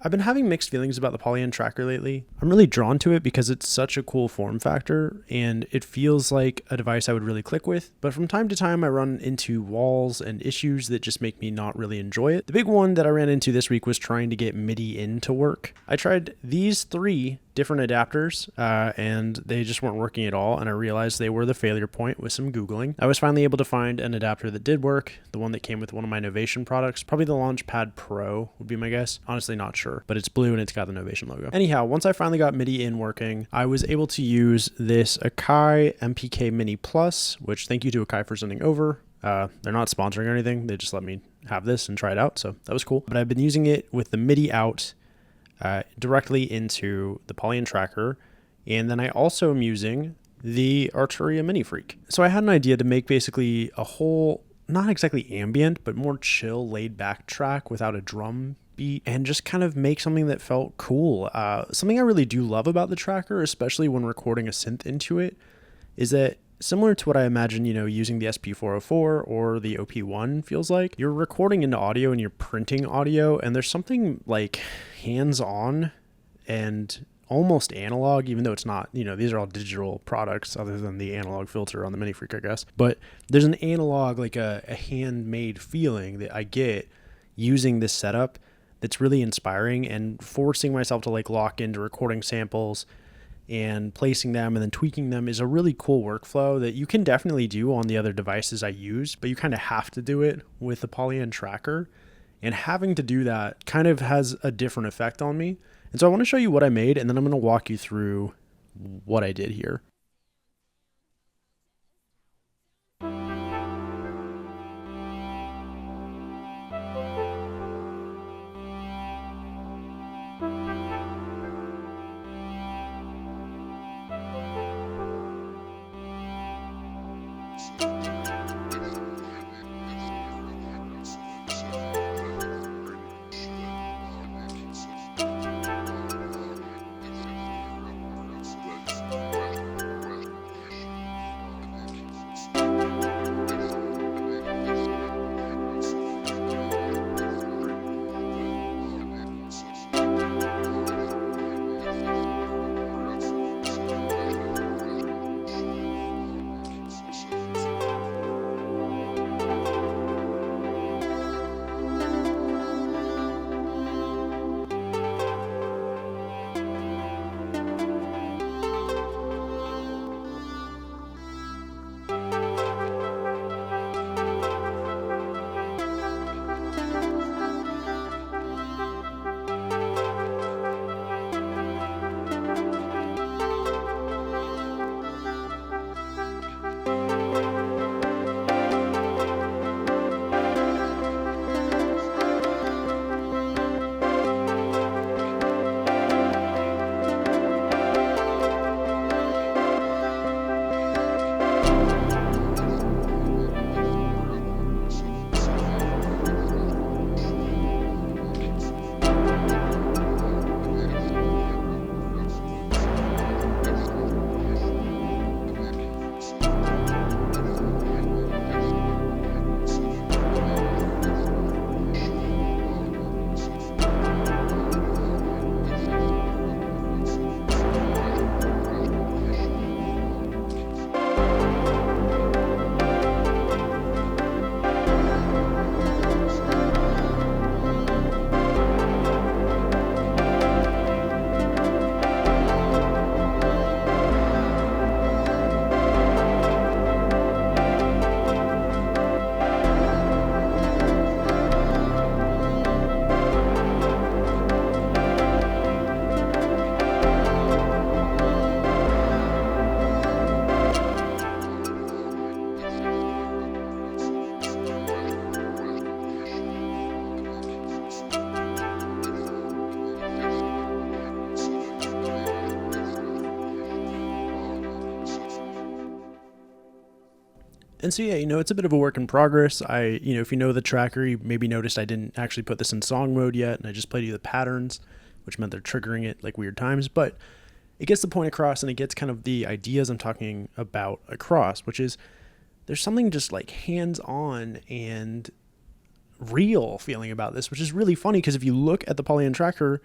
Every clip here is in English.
I've been having mixed feelings about the Polyend Tracker lately. I'm really drawn to it because it's such a cool form factor and it feels like a device I would really click with, but from time to time I run into walls and issues that just make me not really enjoy it. The big one that I ran into this week was trying to get MIDI in to work. I tried these 3 different adapters and they just weren't working at all, and I realized they were the failure point with some Googling. I was finally able to find an adapter that did work, the one that came with one of my Novation products, probably the Launchpad Pro would be my guess. Honestly, not sure, but it's blue and it's got the Novation logo. Anyhow, once I finally got MIDI in working, I was able to use this Akai MPK Mini Plus, which thank you to Akai for sending over. They're not sponsoring or anything. They just let me have this and try it out, so that was cool. But I've been using it with the MIDI out directly into the Polyend Tracker, and then I also am using the Arturia Minifreak. So I had an idea to make basically a whole, not exactly ambient, but more chill, laid back track without a drum beat, and just kind of make something that felt cool. Something I really do love about the tracker, especially when recording a synth into it, is that similar to what I imagine, using the SP404 or the OP1 feels like, you're recording into audio and you're printing audio, and there's something like hands-on and almost analog, even though it's not, these are all digital products other than the analog filter on the Minifreak, I guess. But there's an analog, like a handmade feeling that I get using this setup that's really inspiring, and forcing myself to lock into recording samples and placing them and then tweaking them is a really cool workflow that you can definitely do on the other devices I use, but you kind of have to do it with the Polyend Tracker. And having to do that kind of has a different effect on me. And so I want to show you what I made, and then I'm going to walk you through what I did here. And so, yeah, it's a bit of a work in progress. If you know the tracker, you maybe noticed I didn't actually put this in song mode yet, and I just played you the patterns, which meant they're triggering it like weird times. But it gets the point across, and it gets kind of the ideas I'm talking about across, which is there's something just like hands-on and real feeling about this, which is really funny because if you look at the Polyend Tracker,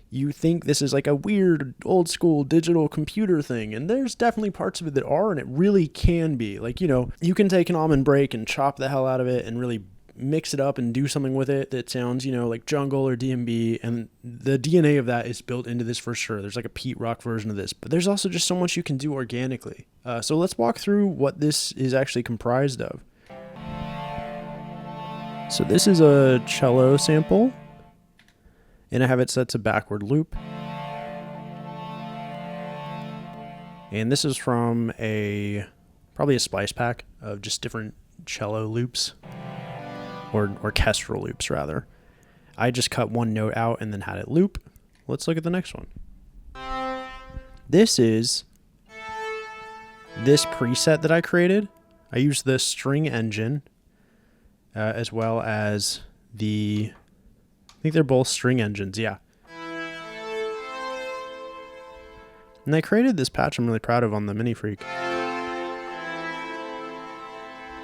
you think this is like a weird old school digital computer thing, and there's definitely parts of it that are, and it really can be. Like, you know, you can take an almond break and chop the hell out of it and really mix it up and do something with it that sounds, you know, like jungle or DMB, and the DNA of that is built into this for sure. There's like a Pete Rock version of this, but there's also just so much you can do organically. So let's walk through what this is actually comprised of. So this is a cello sample, and I have it set to backward loop. And this is from probably a splice pack of just different cello loops. Or orchestral loops, rather. I just cut one note out and then had it loop. Let's look at the next one. This is this preset that I created. I used the string engine as well as I think they're both string engines, yeah. And I created this patch I'm really proud of on the Minifreak.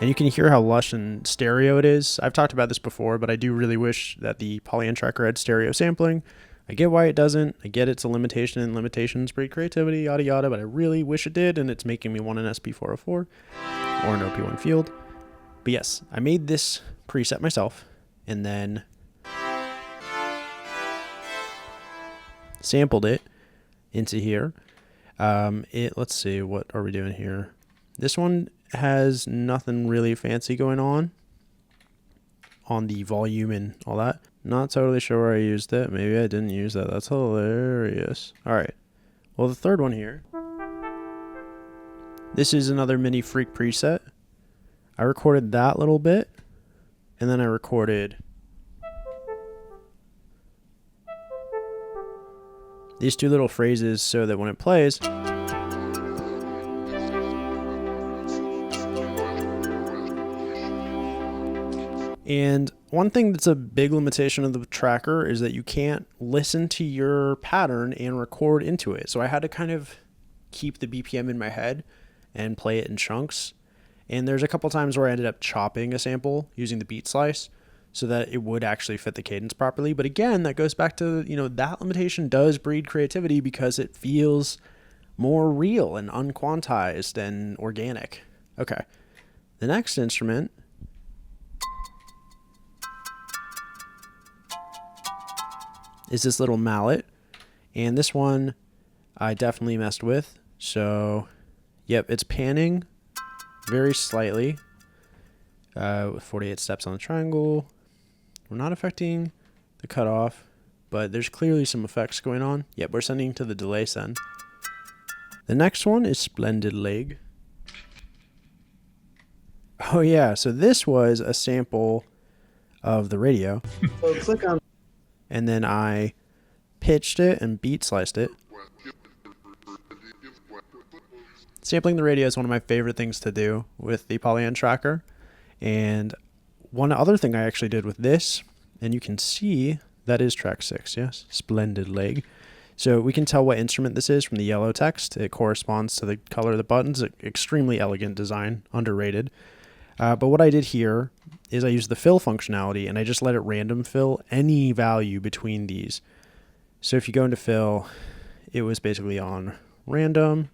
And you can hear how lush and stereo it is. I've talked about this before, but I do really wish that the Polyend Tracker had stereo sampling. I get why it doesn't. I get it's a limitation, and limitations breed creativity, yada yada, but I really wish it did, and it's making me want an SP404 or an OP1 Field. But yes, I made this preset myself, and then sampled it into here. Let's see, what are we doing here? This one has nothing really fancy going on the volume and all that. Not totally sure where I used it. Maybe I didn't use that. That's hilarious. All right. Well, the third one here. This is another Minifreak preset. I recorded that little bit, and then I recorded these two little phrases so that when it plays, and one thing that's a big limitation of the tracker is that you can't listen to your pattern and record into it. So I had to kind of keep the BPM in my head and play it in chunks. And there's a couple times where I ended up chopping a sample using the beat slice so that it would actually fit the cadence properly. But again, that goes back to, you know, that limitation does breed creativity because it feels more real and unquantized and organic. Okay. The next instrument is this little mallet, and this one I definitely messed with. So yep, it's panning very slightly with 48 steps on the triangle. We're not affecting the cutoff, but there's clearly some effects going on. Yep, we're sending to the delay send. The next one is Splendid Leg. Oh yeah, so this was a sample of the radio. So click on, and then I pitched it and beat sliced it. Sampling the radio is one of my favorite things to do with the Polyend Tracker. And one other thing I actually did with this, and you can see that is track 6, yes, Splendid Leg. So we can tell what instrument this is from the yellow text. It corresponds to the color of the buttons. Extremely elegant design, underrated. But what I did here is I used the fill functionality, and I just let it random fill any value between these. So if you go into fill, it was basically on random,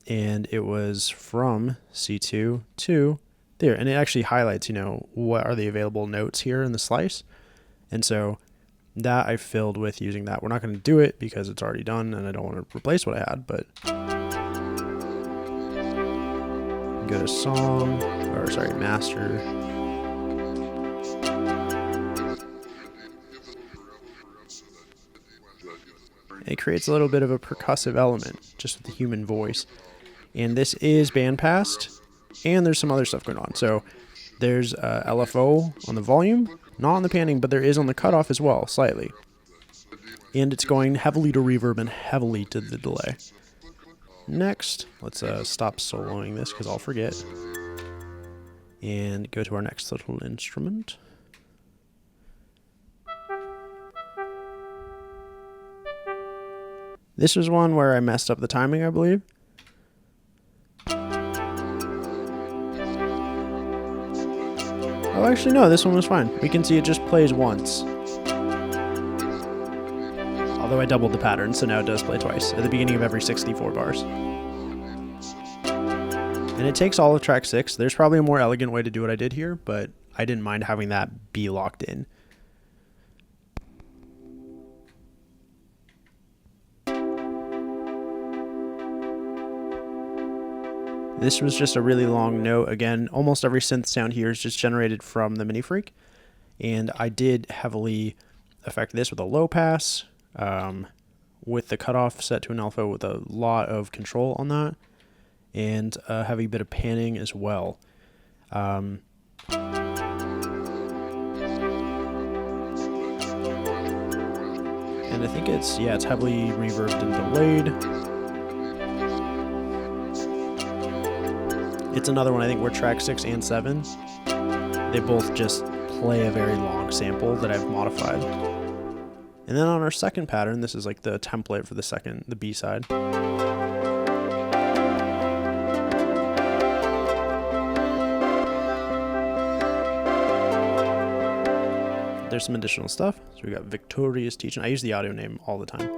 and it was from C2 to there. And it actually highlights, you know, what are the available notes here in the slice. And so that I filled with using that. We're not going to do it because it's already done, and I don't want to replace what I had, but go to song, or sorry, master. It creates a little bit of a percussive element just with the human voice. And this is bandpassed, and there's some other stuff going on. So there's LFO on the volume, not on the panning, but there is on the cutoff as well, slightly. And it's going heavily to reverb and heavily to the delay. Next, let's stop soloing this because I'll forget. And go to our next little instrument. This was one where I messed up the timing, I believe. Oh, actually, no, this one was fine. We can see it just plays once. Although I doubled the pattern, so now it does play twice, at the beginning of every 64 bars. And it takes all of track 6. There's probably a more elegant way to do what I did here, but I didn't mind having that be locked in. This was just a really long note. Again, almost every synth sound here is just generated from the Minifreak. And I did heavily affect this with a low pass, with the cutoff set to an alpha with a lot of control on that, and a heavy bit of panning as well. And I think it's heavily reverbed and delayed. It's another one, I think, where track 6 and 7, they both just play a very long sample that I've modified. And then on our second pattern, this is like the template for the B side. There's some additional stuff. So we got Victoria's Teaching. I use the audio name all the time.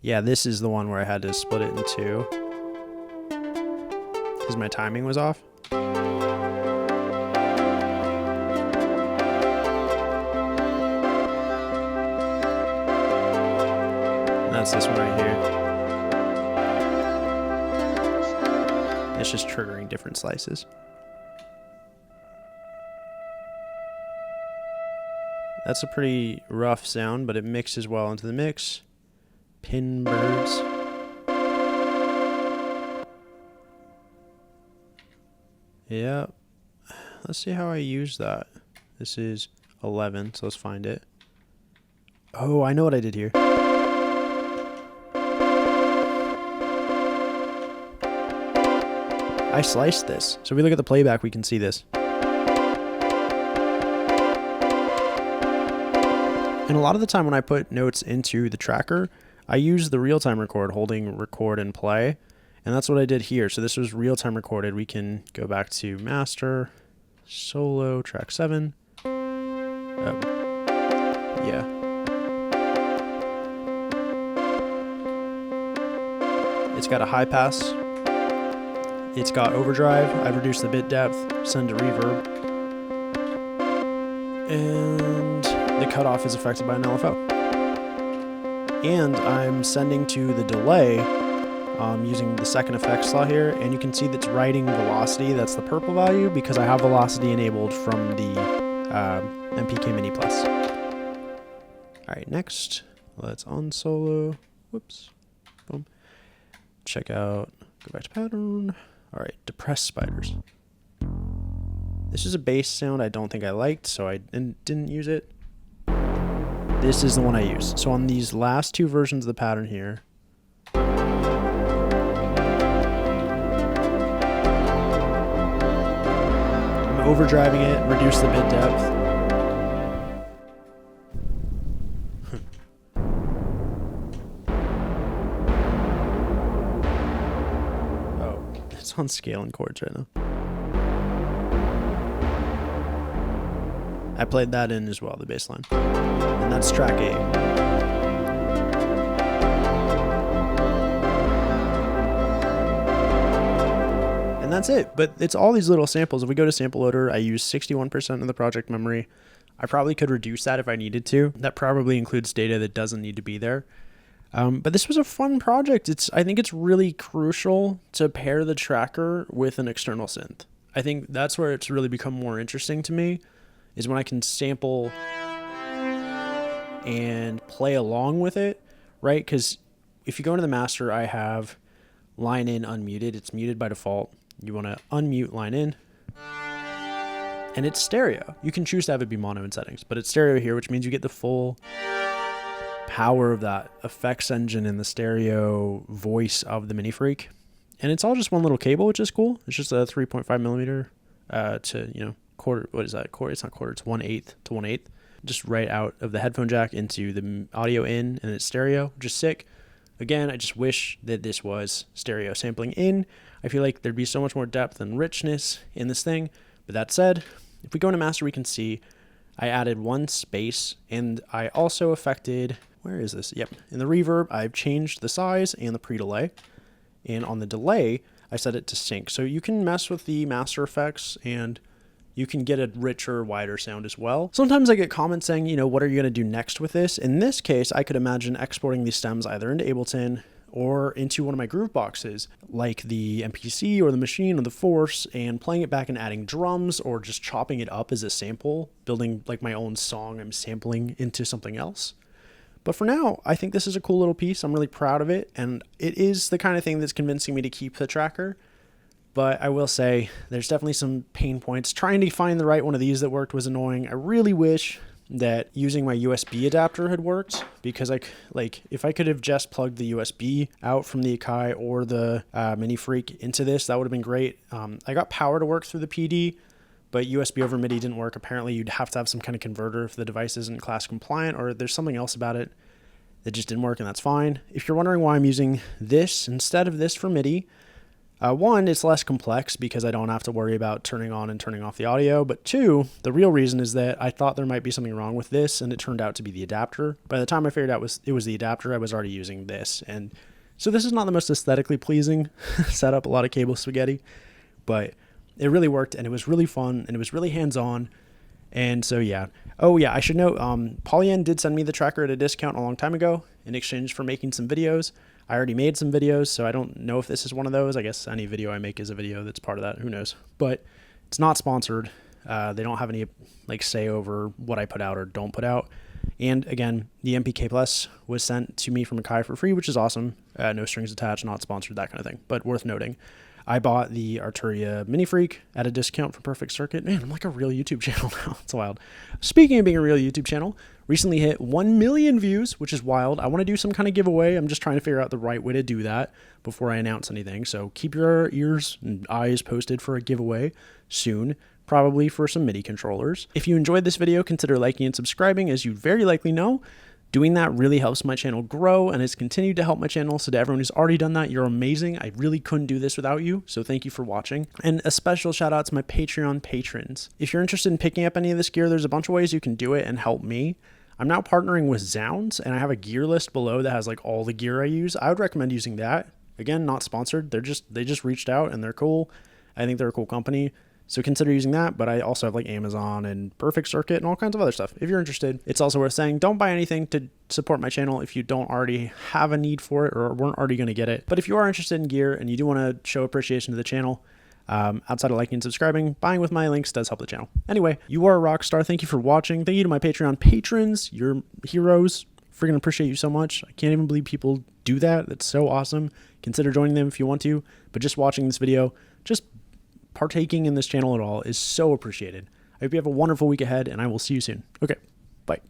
Yeah, this is the one where I had to split it in two because my timing was off. And that's this one right here. It's just triggering different slices. That's a pretty rough sound, but it mixes well into the mix. Pin birds. Yeah. Let's see how I use that. This is 11, so let's find it. Oh, I know what I did here. I sliced this. So if we look at the playback, we can see this. And a lot of the time when I put notes into the tracker, I use the real-time record, holding record and play. And that's what I did here. So this was real-time recorded. We can go back to master, solo, track 7. Yeah. It's got a high pass. It's got overdrive. I've reduced the bit depth, send to reverb. And the cutoff is affected by an LFO. And I'm sending to the delay using the second effect slot here, and you can see that's writing velocity. That's the purple value because I have velocity enabled from the MPK Mini Plus. All right, next, let's on solo. Whoops, boom. Check out, go back to pattern. All right, depressed spiders. This is a bass sound I don't think I liked, so I didn't use it. This is the one I use. So on these last two versions of the pattern here, I'm overdriving it, reduce the bit depth. Oh, it's on scale and chords right now. I played that in as well, the bass line. And that's track 8. And that's it. But it's all these little samples. If we go to sample loader, I use 61% of the project memory. I probably could reduce that if I needed to. That probably includes data that doesn't need to be there. But this was a fun project. I think it's really crucial to pair the tracker with an external synth. I think that's where it's really become more interesting to me, is when I can sample and play along with it, right? Because if you go into the master, I have line in unmuted. It's muted by default. You want to unmute line in. And it's stereo. You can choose to have it be mono in settings, but it's stereo here, which means you get the full power of that effects engine and the stereo voice of the Minifreak. And it's all just one little cable, which is cool. It's just a 3.5 millimeter to, quarter. What is that? Quarter? It's not quarter. It's 1/8 to 1/8. Just right out of the headphone jack into the audio in, and it's stereo, which is sick. Again, I just wish that this was stereo sampling in. I feel like there'd be so much more depth and richness in this thing. But that said, if we go into master, we can see I added one space, and I also affected, where is this? Yep, in the reverb, I've changed the size and the pre-delay. And on the delay, I set it to sync. So you can mess with the master effects and you can get a richer, wider sound as well. Sometimes I get comments saying, you know, what are you gonna do next with this? In this case, I could imagine exporting these stems either into Ableton or into one of my groove boxes, like the MPC or the Machine or the Force, and playing it back and adding drums or just chopping it up as a sample, building like my own song I'm sampling into something else. But for now, I think this is a cool little piece. I'm really proud of it, and it is the kind of thing that's convincing me to keep the tracker. But I will say there's definitely some pain points. Trying to find the right one of these that worked was annoying. I really wish that using my USB adapter had worked, because if I could have just plugged the USB out from the Akai or the Minifreak into this, that would have been great. I got power to work through the PD, but USB over MIDI didn't work. Apparently you'd have to have some kind of converter if the device isn't class compliant, or there's something else about it that just didn't work, and that's fine. If you're wondering why I'm using this instead of this for MIDI, one, it's less complex because I don't have to worry about turning on and turning off the audio. But two, the real reason is that I thought there might be something wrong with this, and it turned out to be the adapter. By the time I figured out it was the adapter, I was already using this. And so this is not the most aesthetically pleasing setup, a lot of cable spaghetti, but it really worked, and it was really fun, and it was really hands-on. And so, yeah. Oh, yeah, I should note, Polyend did send me the tracker at a discount a long time ago in exchange for making some videos. I already made some videos, so I don't know if this is one of those. I guess any video I make is a video that's part of that. Who knows? But it's not sponsored. They don't have any say over what I put out or don't put out. And again, the MPK Plus was sent to me from Akai for free, which is awesome. No strings attached, not sponsored, that kind of thing. But worth noting. I bought the Arturia Minifreak at a discount from Perfect Circuit. Man, I'm like a real YouTube channel now. It's wild. Speaking of being a real YouTube channel, recently hit 1 million views, which is wild. I want to do some kind of giveaway. I'm just trying to figure out the right way to do that before I announce anything. So keep your ears and eyes posted for a giveaway soon, probably for some MIDI controllers. If you enjoyed this video, consider liking and subscribing, as you very likely know. Doing that really helps my channel grow, and it's continued to help my channel. So to everyone who's already done that, you're amazing. I really couldn't do this without you. So thank you for watching. And a special shout out to my Patreon patrons. If you're interested in picking up any of this gear, there's a bunch of ways you can do it and help me. I'm now partnering with Zounds, and I have a gear list below that has all the gear I use. I would recommend using that. Again, not sponsored. They just reached out, and they're cool. I think they're a cool company. So consider using that, but I also have Amazon and Perfect Circuit and all kinds of other stuff. If you're interested, it's also worth saying, don't buy anything to support my channel if you don't already have a need for it or weren't already going to get it. But if you are interested in gear and you do want to show appreciation to the channel, outside of liking and subscribing, buying with my links does help the channel. Anyway, you are a rock star. Thank you for watching. Thank you to my Patreon patrons. You're heroes. Freaking appreciate you so much. I can't even believe people do that. That's so awesome. Consider joining them if you want to, but just watching this video, just partaking in this channel at all is so appreciated. I hope you have a wonderful week ahead, and I will see you soon. Okay.